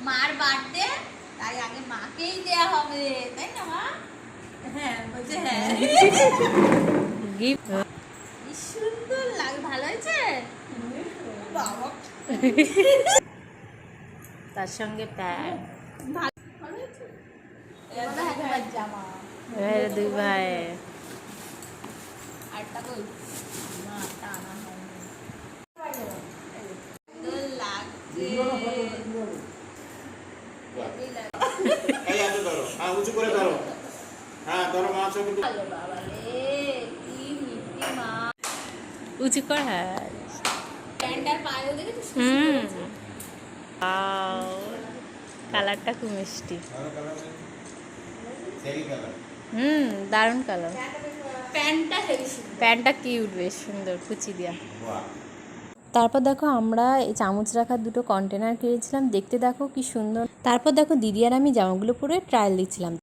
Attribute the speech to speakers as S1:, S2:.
S1: মার বার্থডে, তাই আগে মাকেই দেয়া হবে, তাই না মা? হ্যাঁ বলছে হ্যাঁ।
S2: গিফট
S1: কি সুন্দর লাগে, ভালো হয়েছে বাবা।
S2: তার সঙ্গে প্যান্ট।
S1: ভালো হয়েছে। এটা একবার জামা
S2: দুই ভাই।
S1: আরটা কই মা টানা হয়নি। সুন্দর লাগছে। হেভি লাগছে।
S3: এই হাতে ধরো, হ্যাঁ উঁচু করে ধরো, হ্যাঁ ধরো মা চোখে
S1: ভালো বাবা রে, কি মিষ্টি মা।
S2: উঁচু কর, হ্যাঁ।
S1: প্যান্টার পায়েও দেখেছিস?
S2: কালারটা খুব মিষ্টি।
S3: সেই কালার
S2: দারুণ কালার।
S1: প্যান্টটা হেভি সুন্দর।
S2: প্যান্টটা কিউট, বেশ সুন্দর কুচি দিয়া।
S3: বাহ।
S2: তারপর দেখো আমরা এই চামচ রাখার দুটো কন্টেনার কিনেছিলাম, দেখতে দেখো কি সুন্দর। তারপর দেখো দিদি আর আমি জামাগুলো পরে ট্রায়াল দিচ্ছিলাম।